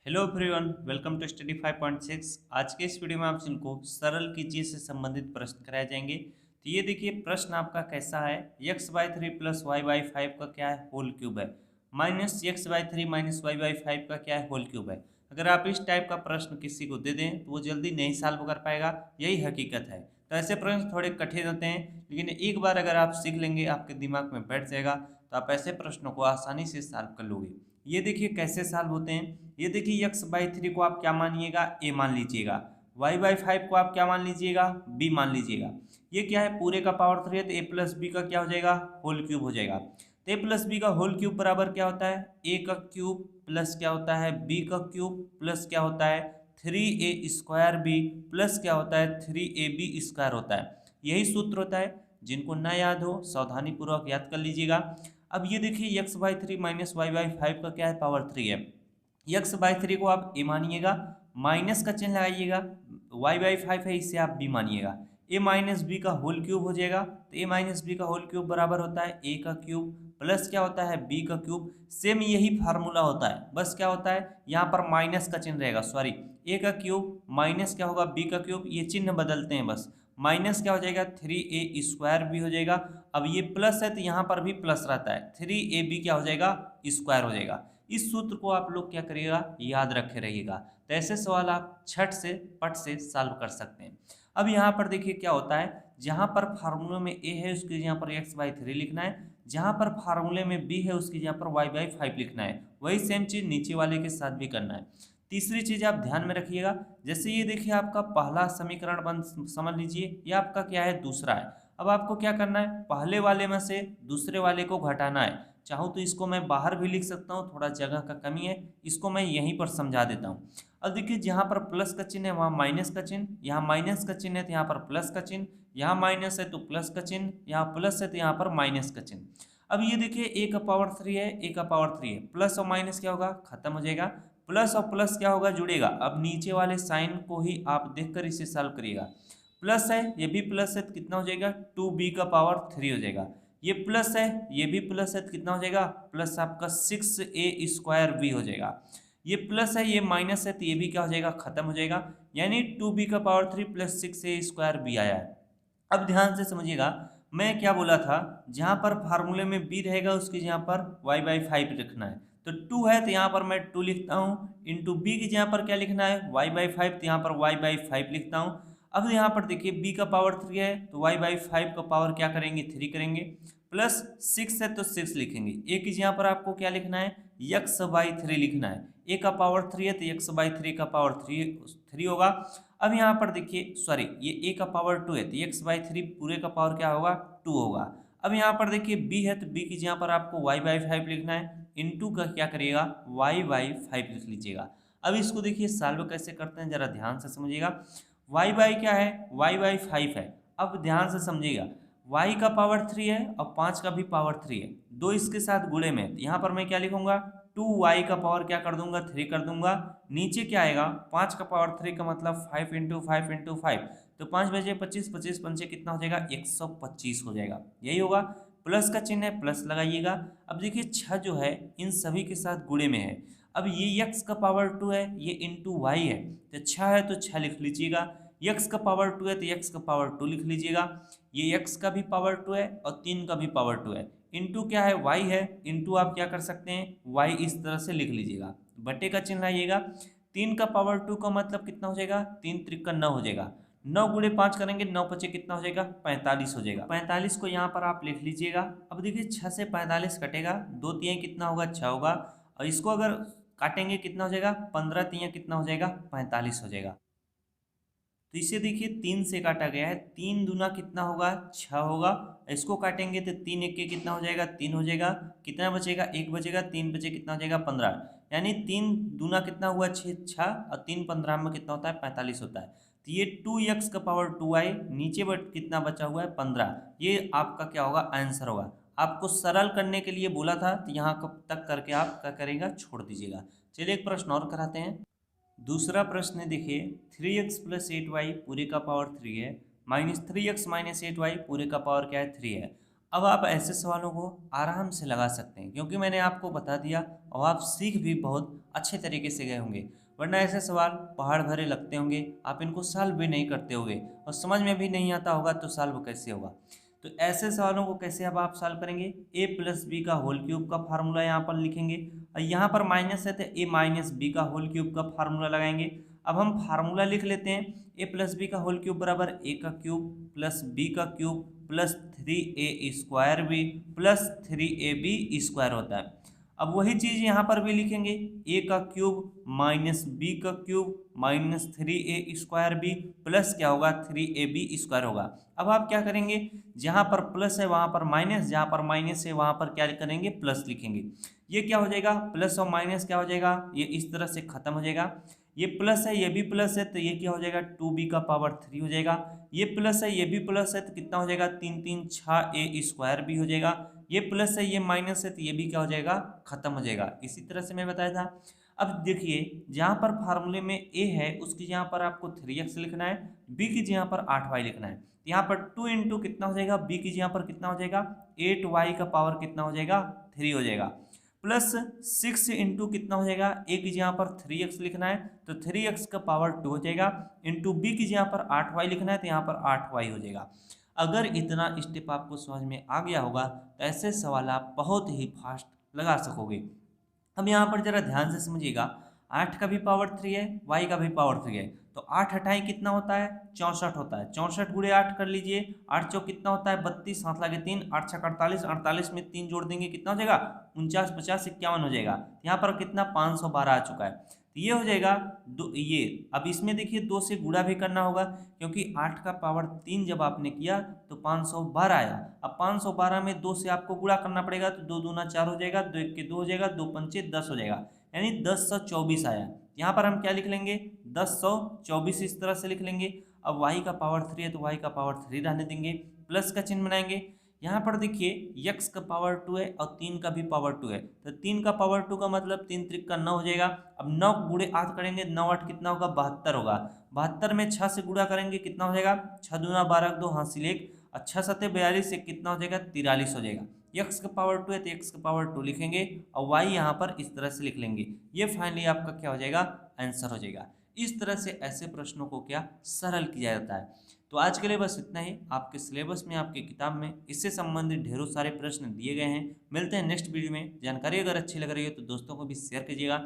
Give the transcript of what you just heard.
Hello everyone, welcome to study 5.6। आज के इस वीडियो में आप जिनको सरल कीजिए से संबंधित प्रश्न कराए जाएंगे। तो ये देखिए, प्रश्न आपका कैसा है। x/3 प्लस y/5 का क्या है, होल क्यूब है, माइनस x/3 माइनस y/5 का क्या है, होल क्यूब है। अगर आप इस टाइप का प्रश्न किसी को दे दें तो वो जल्दी नहीं सॉल्व कर पाएगा, यही हकीकत है। तो ऐसे प्रश्न थोड़े कठिन होते हैं, लेकिन एक बार अगर आप सीख लेंगे, आपके दिमाग में बैठ जाएगा, तो आप ऐसे प्रश्नों को आसानी से सॉल्व कर लोगे। ये देखिए कैसे सॉल्व होते हैं। ये देखिए, x/3 को आप क्या मानिएगा, a मान लीजिएगा। y/5 को आप क्या मान लीजिएगा, b मान लीजिएगा। ये क्या है, पूरे का पावर 3 है, तो a प्लस बी का क्या हो जाएगा, होल क्यूब हो जाएगा। तो a प्लस बी का होल क्यूब बराबर क्या होता है, a का क्यूब प्लस क्या होता है, b का क्यूब प्लस क्या होता है, 3a² b प्लस क्या होता है, 3ab² होता है। यही सूत्र होता है। जिनको ना याद हो सावधानी पूर्वक याद कर लीजिएगा। अब ये देखिए, x/3 माइनस y/5 का क्या है, पावर 3 है। x/3 को आप a मानिएगा, माइनस का चिन्ह लगाइएगा, y/5 है, इसे आप b मानिएगा। a माइनस बी का होल क्यूब हो जाएगा। तो a माइनस बी का होल क्यूब बराबर होता है a का क्यूब प्लस क्या होता है, b का क्यूब। सेम यही फार्मूला होता है, बस क्या होता है, यहाँ पर माइनस का चिन्ह रहेगा, सॉरी, a का क्यूब माइनस क्या होगा, b का क्यूब, ये चिन्ह बदलते हैं बस। माइनस क्या हो जाएगा, 3a² भी हो जाएगा। अब ये प्लस है तो यहाँ पर भी प्लस रहता है, 3ab क्या हो जाएगा, स्क्वायर हो जाएगा। इस सूत्र को आप लोग क्या करिएगा, याद रखे रहिएगा। तो ऐसे सवाल आप छट से पट से सॉल्व कर सकते हैं। अब यहाँ पर देखिए क्या होता है, जहाँ पर फार्मूले में a है उसके यहाँ पर x/3 लिखना है, जहाँ पर फार्मूले में b है उसके यहाँ पर y/5 लिखना है। वही सेम चीज नीचे वाले के साथ भी करना है। तीसरी चीज आप ध्यान में रखिएगा, जैसे ये देखिए आपका पहला समीकरण बन समझ लीजिए, ये आपका क्या है, दूसरा है। अब आपको क्या करना है, पहले वाले में से दूसरे वाले को घटाना है। चाहूँ तो इसको मैं बाहर भी लिख सकता हूँ, थोड़ा जगह का कमी है, इसको मैं यहीं पर समझा देता हूँ। अब देखिए, जहाँ पर प्लस का चिन्ह है वहाँ माइनस का चिन्ह, यहाँ माइनस का चिन्ह है तो यहाँ पर प्लस का चिन्ह, यहाँ माइनस है तो प्लस का चिन्ह, यहाँ प्लस है तो यहाँ पर माइनस का चिन्ह। अब ये देखिए, a का पावर 3 है, a का पावर 3 है, प्लस और माइनस क्या होगा, खत्म हो जाएगा। प्लस और प्लस क्या होगा, जुड़ेगा। अब नीचे वाले साइन को ही आप देखकर इसे सॉल्व करिएगा। प्लस है, ये भी प्लस है तो कितना हो जाएगा, 2b का पावर 3 हो जाएगा। ये प्लस है, ये भी प्लस है तो कितना हो जाएगा, प्लस आपका 6a² हो जाएगा। ये प्लस है, ये माइनस है तो ये भी क्या हो जाएगा, खत्म हो जाएगा। यानी 2b का पावर 3 प्लस 6a² आया है। अब ध्यान से समझिएगा, मैं क्या बोला था, जहां पर फार्मूले में b रहेगा उसके यहाँ पर y/5 लिखना है। तो 2 है तो यहाँ पर मैं 2 लिखता हूँ, इंटू बी की जहाँ पर क्या लिखना है, y/5, तो यहाँ पर y/5 लिखता हूँ। अब यहाँ पर देखिए, b का पावर 3 है तो y/5 का पावर क्या करेंगे, 3 करेंगे। प्लस 6 है तो 6 लिखेंगे। a की जहाँ पर आपको क्या लिखना है, x/3 लिखना है। a का पावर 3 है तो x/3 का पावर 3 होगा। अब यहाँ पर देखिए, सॉरी, ये a का पावर 2 है तो x/3 पूरे का पावर क्या होगा, 2 होगा। अब यहाँ पर देखिए b है तो b की जहाँ पर आपको y/5 लिखना है, इनटू का क्या करिएगा, y/5 लिख लीजिएगा। अब इसको देखिए सॉल्व कैसे करते हैं, जरा ध्यान से समझिएगा। y क्या है, y/5 है। अब ध्यान से समझिएगा, y का पावर 3 है और 5 का भी पावर 3 है, दो इसके साथ गुणे में, तो यहाँ पर मैं क्या लिखूंगा, 2y का पावर क्या कर दूंगा, 3 कर दूंगा। नीचे क्या आएगा, 5 का पावर 3 का मतलब 5 इंटू 5 इंटू 5, तो 5 बजे 25, 25 पंचे कितना हो जाएगा, 125 हो जाएगा, यही होगा। प्लस का चिन्ह है, प्लस लगाइएगा। अब देखिए 6 जो है इन सभी के साथ गुणे में है। अब ये x का पावर 2 है, ये इंटू y है, तो 6 है तो 6 लिख लीजिएगा। x का पावर 2 है तो x का पावर 2 लिख लीजिएगा। ये x का भी पावर 2 है और 3 का भी पावर 2 है। इंटू क्या है, y है, इंटू आप क्या कर सकते हैं, y इस तरह से लिख लीजिएगा, बटे का चिन्ह आइएगा। 3 का पावर 2 का मतलब कितना हो जाएगा, 3 त्रिक 9 हो जाएगा। 9 गुणे 5 करेंगे, 9 पचे कितना हो जाएगा, 45 हो जाएगा। 45 को यहाँ पर आप लिख लीजिएगा। अब देखिए 6 से 45 कटेगा, 2 तिहाई कितना होगा, 6 होगा, और इसको अगर काटेंगे कितना हो जाएगा, 15 तिहाई कितना हो जाएगा, 45 हो जाएगा। तो इसे देखिए 3 से काटा गया है, 3 दूना कितना होगा, 6 होगा। इसको काटेंगे तो 3 एक के कितना हो जाएगा, 3 हो जाएगा। कितना बचेगा, 1 बचेगा, 3 बचे कितना हो जाएगा, 15। यानी 3 दूना कितना हुआ, 6 6, और 3 15 में कितना होता है, 45 होता है। तो ये 2x का पावर 2y, नीचे बट कितना बचा हुआ है, 15। ये आपका क्या होगा, आंसर होगा। आपको सरल करने के लिए बोला था, तो यहाँ कब तक करके आप क्या करेगा, छोड़ दीजिएगा। चलिए एक प्रश्न और कराते हैं। दूसरा प्रश्न देखिए, 3x प्लस 8y पूरे का पावर 3 है, माइनस 3x माइनस 8y पूरे का पावर क्या है, 3 है। अब आप ऐसे सवालों को आराम से लगा सकते हैं, क्योंकि मैंने आपको बता दिया और आप सीख भी बहुत अच्छे तरीके से गए होंगे। वरना ऐसे सवाल पहाड़ भरे लगते होंगे, आप इनको सॉल्व भी नहीं करते होंगे और समझ में भी नहीं आता होगा तो सॉल्व कैसे होगा। तो ऐसे सवालों को कैसे अब आप सॉल्व करेंगे, ए प्लस बी का होल क्यूब का फार्मूला यहाँ पर लिखेंगे और यहाँ पर माइनस है तो ए माइनस बी का होल क्यूब का फार्मूला लगाएंगे। अब हम फार्मूला लिख लेते हैं, ए प्लस बी का होल क्यूब बराबर ए का क्यूब प्लस बी का cube plus 3a² B plus 3ab square होता है। अब वही चीज़ यहाँ पर भी लिखेंगे, ए का क्यूब माइनस बी का cube minus 3a² B plus क्या होगा 3ab² होगा। अब आप क्या करेंगे, जहाँ पर प्लस है वहाँ पर माइनस, जहाँ पर माइनस है वहाँ पर क्या करेंगे प्लस लिखेंगे। ये क्या हो जाएगा, प्लस और माइनस क्या हो जाएगा, ये इस तरह से खत्म हो जाएगा। ये प्लस है ये भी प्लस है तो ये क्या हो जाएगा 2b³ हो जाएगा। ये प्लस है ये भी प्लस है तो कितना हो जाएगा 3 3 6a² भी हो जाएगा। ये प्लस है ये माइनस है तो ये भी क्या हो जाएगा खत्म हो जाएगा। इसी तरह से मैं बताया था। अब देखिए जहाँ पर फार्मूले में a है उसकी जहाँ पर आपको 3x लिखना है, b की जहाँ पर 8y लिखना है। यहाँ पर 2 इंटू कितना हो जाएगा, b की जहाँ पर कितना हो जाएगा 8y का पावर कितना हो जाएगा 3 हो जाएगा, प्लस 6 इंटू कितना हो जाएगा, ए की जहाँ पर 3x लिखना है तो 3x का पावर 2 हो जाएगा, इंटू बी की जहाँ पर 8y लिखना है तो यहाँ पर 8y हो जाएगा। अगर इतना स्टेप आपको समझ में आ गया होगा तो ऐसे सवाल आप बहुत ही फास्ट लगा सकोगे। अब यहाँ पर जरा ध्यान से समझिएगा, 8 का भी पावर 3 है, y का भी पावर 3 है, तो 8 हटाए कितना होता है 64 होता है। 64 गुणे 8 कर लीजिए, 8 चौक कितना होता है 32, 7 लगे 3, 8 छक 48, 48 में 3 जोड़ देंगे कितना हो जाएगा 49, 50, 51 हो जाएगा। यहाँ पर कितना 512 आ चुका है, तो ये हो जाएगा दो। ये अब इसमें देखिए 2 से गुणा भी करना होगा, क्योंकि 8 का पावर 3 जब आपने किया तो 512 आया। अब 512 में 2 से आपको गुणा करना पड़ेगा तो 2 दूना 4 हो जाएगा, 2 1 के 2 हो जाएगा, 2 पंचे 10 हो जाएगा, यानी 1024 आया। यहाँ पर हम क्या लिख लेंगे 1024 इस तरह से लिख लेंगे। अब y का पावर 3 है तो y का पावर 3 रहने देंगे, प्लस का चिन्ह बनाएंगे। यहाँ पर देखिए x का पावर 2 है और 3 का भी पावर 2 है, तो 3 का पावर 2 का मतलब 3 त्रिक का 9 हो जाएगा। अब 9 गुणे 8 करेंगे, 9 8 कितना होगा 72 होगा। 72 में 6 से गुणा करेंगे कितना हो जाएगा 6 दूना 12, 2 हासिल 1, 6 7 42 से कितना हो जाएगा 43 हो जाएगा। x का पावर 2 है तो x का पावर 2 लिखेंगे और y यहाँ पर इस तरह से लिख लेंगे। ये फाइनली आपका क्या हो जाएगा आंसर हो जाएगा। इस तरह से ऐसे प्रश्नों को क्या सरल किया जाता है। तो आज के लिए बस इतना ही। आपके सिलेबस में आपकी किताब में इससे संबंधित ढेरों सारे प्रश्न दिए गए हैं। मिलते हैं नेक्स्ट वीडियो में। जानकारी अगर अच्छी लग रही है तो दोस्तों को भी शेयर कीजिएगा।